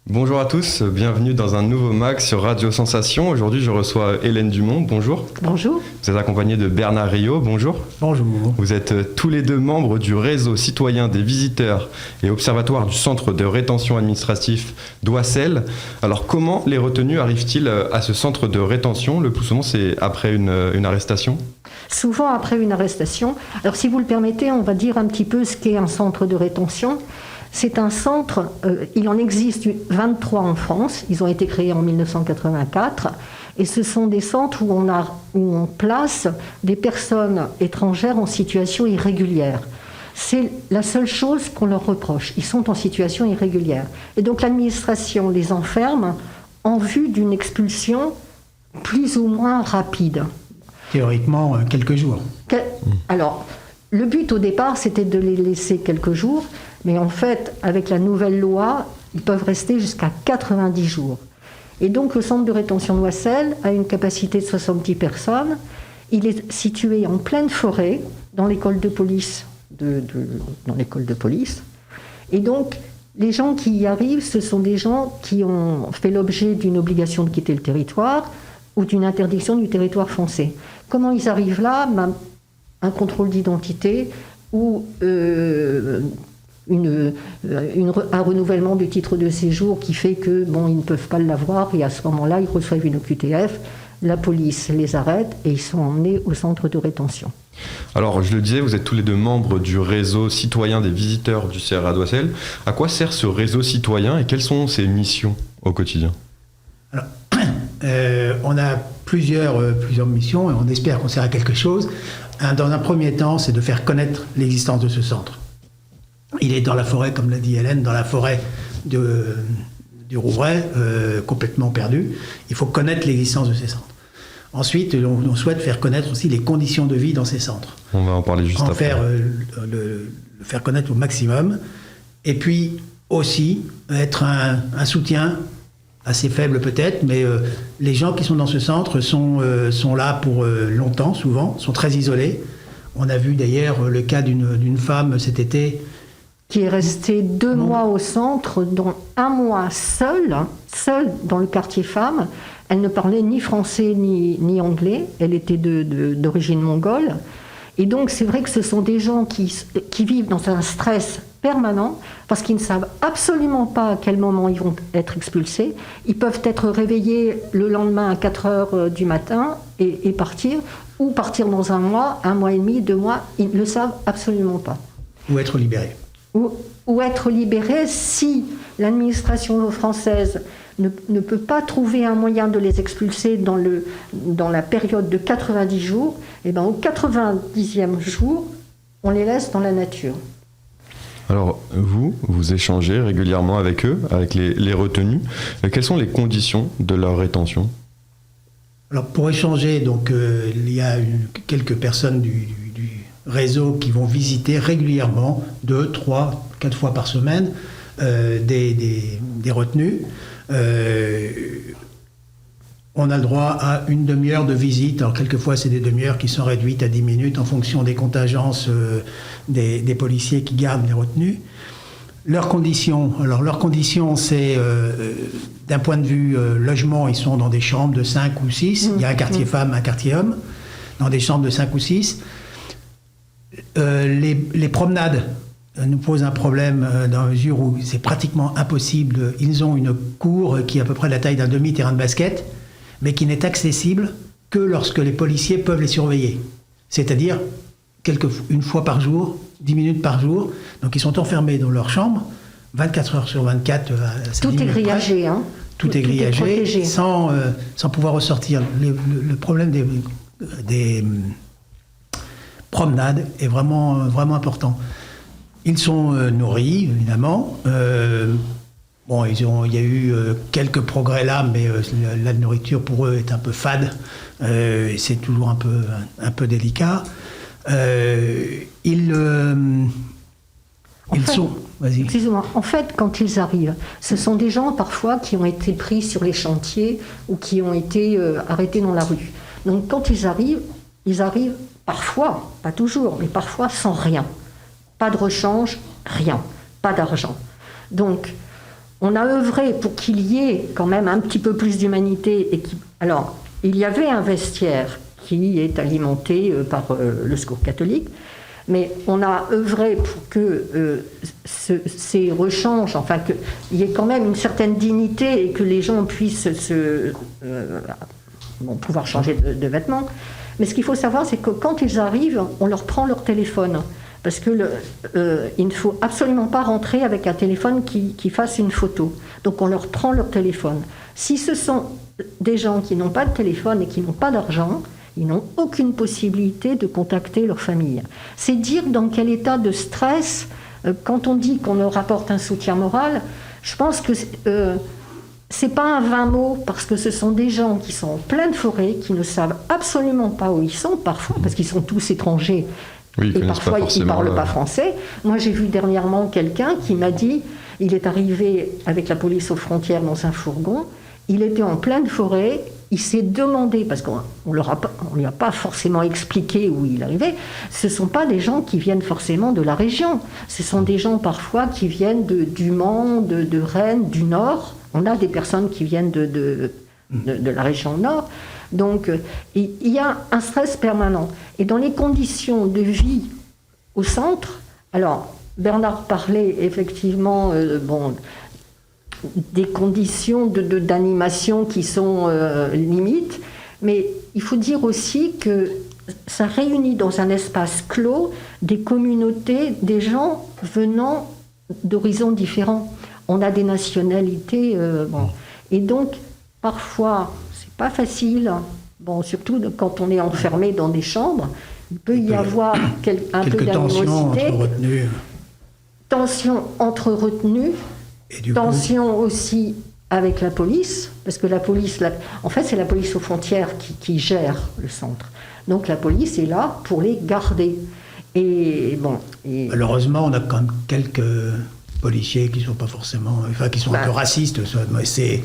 Bonjour à tous, bienvenue dans un nouveau MAG sur Radio Sensation. Aujourd'hui, je reçois Hélène Dumont, bonjour. Bonjour. Vous êtes accompagnée de Bernard Rio, bonjour. Bonjour. Vous êtes tous les deux membres du réseau citoyen des visiteurs et observatoire du centre de rétention administratif d'Oissel. Alors, comment les retenus arrivent-ils à ce centre de rétention? Le plus souvent, c'est après une arrestation? Souvent après une arrestation. Alors, si vous le permettez, on va dire un petit peu ce qu'est un centre de rétention. C'est un centre, il en existe 23 en France, ils ont été créés en 1984, et ce sont des centres où on place des personnes étrangères en situation irrégulière. C'est la seule chose qu'on leur reproche, ils sont en situation irrégulière. Et donc l'administration les enferme en vue d'une expulsion plus ou moins rapide. Théoriquement, quelques jours. Alors, le but au départ, c'était de les laisser quelques jours, mais en fait, avec la nouvelle loi, ils peuvent rester jusqu'à 90 jours. Et donc, le centre de rétention d'Oissel a une capacité de 70 personnes. Il est situé en pleine forêt, dans l'école de police. Dans l'école de police. Et donc, les gens qui y arrivent, ce sont des gens qui ont fait l'objet d'une obligation de quitter le territoire ou d'une interdiction du territoire français. Comment ils arrivent là? Un contrôle d'identité ou un renouvellement du titre de séjour qui fait que ils ne peuvent pas l'avoir, et à ce moment-là, ils reçoivent une OQTF, la police les arrête et ils sont emmenés au centre de rétention. Alors, je le disais, vous êtes tous les deux membres du réseau citoyen des visiteurs du CRA d'Oissel. À quoi sert ce réseau citoyen et quelles sont ses missions au quotidien? Alors, on a plusieurs missions et on espère qu'on sert à quelque chose. Dans un premier temps, c'est de faire connaître l'existence de ce centre. Il est dans la forêt, comme l'a dit Hélène, dans la forêt du Rouvray, complètement perdu. Il faut connaître l'existence de ces centres. Ensuite, on souhaite faire connaître aussi les conditions de vie dans ces centres. On va en parler juste après. Le faire connaître au maximum. Et puis aussi, être un soutien assez faible peut-être, mais les gens qui sont dans ce centre sont là pour longtemps, souvent, sont très isolés. On a vu d'ailleurs le cas d'une femme cet été qui est restée 2 mois au centre, dont 1 mois seule dans le quartier femme. Elle ne parlait ni français ni anglais, elle était d'origine mongole. Et donc c'est vrai que ce sont des gens qui vivent dans un stress permanent, parce qu'ils ne savent absolument pas à quel moment ils vont être expulsés. Ils peuvent être réveillés le lendemain à 4 heures du matin et partir, ou partir dans 1 mois, 1 mois et demi, 2 mois, ils ne le savent absolument pas. Ou être libérés. Ou être libérés si l'administration française ne peut pas trouver un moyen de les expulser dans la période de 90 jours, et bien au 90e jour, on les laisse dans la nature. Alors, vous échangez régulièrement avec eux, avec les retenus. Quelles sont les conditions de leur rétention? Alors, pour échanger, donc, il y a quelques personnes du réseau qui vont visiter régulièrement, 2, 3, 4 fois par semaine, des retenus. On a le droit à une demi-heure de visite. Alors, quelquefois, c'est des demi-heures qui sont réduites à 10 minutes en fonction des contingences des policiers qui gardent les retenus. Leurs conditions, c'est d'un point de vue logement, ils sont dans des chambres de 5 ou 6. Il y a un quartier femme, un quartier homme, dans des chambres de 5 ou 6. Les promenades nous posent un problème dans la mesure où c'est pratiquement impossible. Ils ont une cour qui est à peu près la taille d'un demi-terrain de basket, mais qui n'est accessible que lorsque les policiers peuvent les surveiller. C'est-à-dire une fois par jour, 10 minutes par jour. Donc ils sont enfermés dans leur chambre, 24 heures sur 24. Tout est grillagé, hein. Tout est grillagé, sans pouvoir ressortir. Le problème des promenades est vraiment, vraiment important. Ils sont nourris, évidemment. Il y a eu quelques progrès là, mais la nourriture pour eux est un peu fade. Et c'est toujours un peu délicat. Excusez-moi. En fait, quand ils arrivent, ce sont des gens parfois qui ont été pris sur les chantiers ou qui ont été arrêtés dans la rue. Donc quand ils arrivent parfois, pas toujours, mais parfois sans rien. Pas de rechange, rien. Pas d'argent. Donc, on a œuvré pour qu'il y ait quand même un petit peu plus d'humanité. Alors, il y avait un vestiaire qui est alimenté par le Secours catholique, mais on a œuvré pour que ces rechanges, enfin qu'il y ait quand même une certaine dignité et que les gens puissent pouvoir changer de vêtements. Mais ce qu'il faut savoir, c'est que quand ils arrivent, on leur prend leur téléphone. Parce qu'il ne faut absolument pas rentrer avec un téléphone qui fasse une photo. Donc on leur prend leur téléphone. Si ce sont des gens qui n'ont pas de téléphone et qui n'ont pas d'argent, ils n'ont aucune possibilité de contacter leur famille. C'est dire dans quel état de stress, quand on dit qu'on leur apporte un soutien moral, je pense que c'est pas un vain mot, parce que ce sont des gens qui sont en pleine forêt, qui ne savent absolument pas où ils sont, parfois, parce qu'ils sont tous étrangers. Oui, Et parfois, ils ne parlent pas français. Moi, j'ai vu dernièrement quelqu'un qui m'a dit, il est arrivé avec la police aux frontières dans un fourgon, il était en pleine forêt, il s'est demandé, parce qu'on ne lui a pas forcément expliqué où il arrivait, ce ne sont pas des gens qui viennent forcément de la région, ce sont des gens parfois qui viennent du Mans, de Rennes, du Nord. On a des personnes qui viennent de la région Nord. Donc, il y a un stress permanent. Et dans les conditions de vie au centre, alors, Bernard parlait effectivement des conditions d'animation qui sont limites, mais il faut dire aussi que ça réunit dans un espace clos des communautés, des gens venant d'horizons différents. On a des nationalités, et donc, parfois, pas facile, surtout quand on est enfermé dans des chambres, il peut y avoir un peu d'animosité, tension entre retenus, tension aussi avec la police, parce que la police, en fait c'est la police aux frontières qui gère le centre, donc la police est là pour les garder. Malheureusement, on a quand même quelques policiers qui sont pas forcément, qui sont un peu racistes, c'est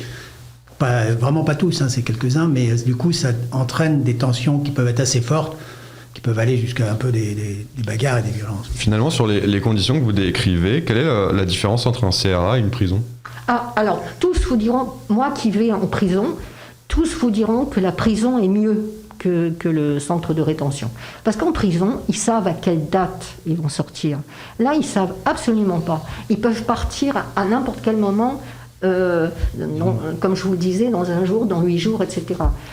vraiment pas tous, c'est quelques-uns, mais du coup ça entraîne des tensions qui peuvent être assez fortes, qui peuvent aller jusqu'à un peu des bagarres et des violences. Finalement, sur les conditions que vous décrivez, quelle est la différence entre un CRA et une prison ? Alors, tous vous diront, moi qui vais en prison, tous vous diront que la prison est mieux que le centre de rétention. Parce qu'en prison, ils savent à quelle date ils vont sortir. Là, ils savent absolument pas. Ils peuvent partir à n'importe quel moment, comme je vous le disais, dans un jour, dans 8 jours, etc.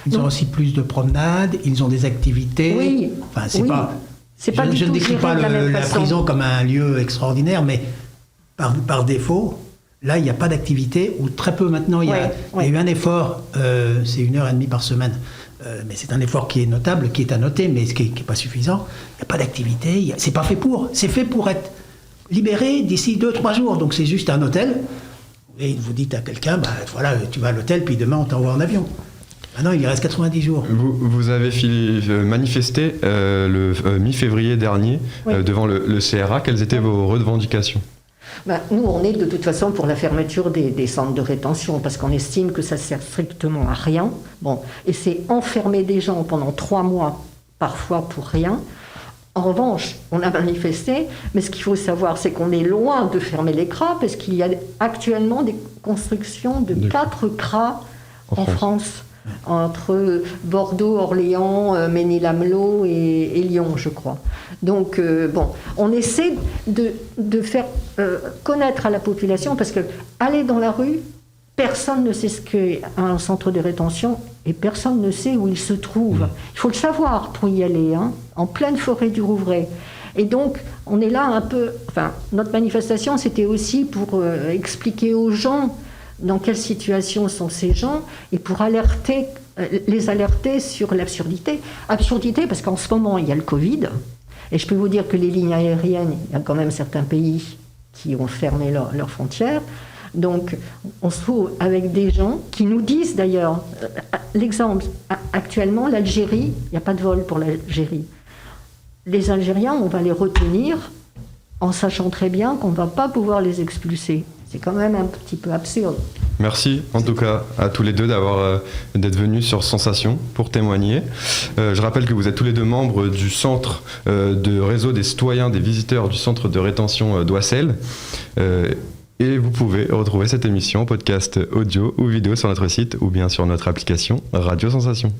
Ils ont aussi plus de promenades, ils ont des activités. Oui. Je ne décris pas la prison comme un lieu extraordinaire, mais par défaut, là, il n'y a pas d'activité, ou très peu maintenant. Il y a eu un effort, c'est 1h30 par semaine. Mais c'est un effort qui est notable, qui est à noter, mais ce qui n'est pas suffisant. Il n'y a pas d'activité, c'est pas fait pour. C'est fait pour être libéré d'ici 2-3 jours. Donc c'est juste un hôtel. Et vous dites à quelqu'un, tu vas à l'hôtel, puis demain on t'envoie en avion. Maintenant, il y reste 90 jours. Vous avez manifesté le mi-février dernier devant le CRA. Quelles étaient vos revendications ? Nous, on est de toute façon pour la fermeture des centres de rétention, parce qu'on estime que ça ne sert strictement à rien. Et c'est enfermer des gens pendant 3 mois, parfois pour rien. En revanche, on a manifesté, mais ce qu'il faut savoir, c'est qu'on est loin de fermer les CRA, parce qu'il y a actuellement des constructions de 4 CRA en France, entre Bordeaux, Orléans, Ménil-Amelot et Lyon, je crois. Donc, on essaie de faire connaître à la population, parce que aller dans la rue, personne ne sait ce qu'est un centre de rétention et personne ne sait où il se trouve. Il faut le savoir pour y aller, en pleine forêt du Rouvray. Et donc, on est là un peu... notre manifestation, c'était aussi pour expliquer aux gens dans quelle situation sont ces gens et pour les alerter sur l'absurdité. Absurdité parce qu'en ce moment, il y a le Covid. Et je peux vous dire que les lignes aériennes, il y a quand même certains pays qui ont fermé leurs frontières. Donc, on se trouve avec des gens qui nous disent d'ailleurs, l'exemple, actuellement, l'Algérie, il n'y a pas de vol pour l'Algérie. Les Algériens, on va les retenir en sachant très bien qu'on ne va pas pouvoir les expulser. C'est quand même un petit peu absurde. Merci en tout cas à tous les deux d'être venus sur Sensation pour témoigner. Je rappelle que vous êtes tous les deux membres du centre de réseau des citoyens, des visiteurs du centre de rétention d'Oissel. Et vous pouvez retrouver cette émission en podcast audio ou vidéo sur notre site ou bien sur notre application Radio Sensation.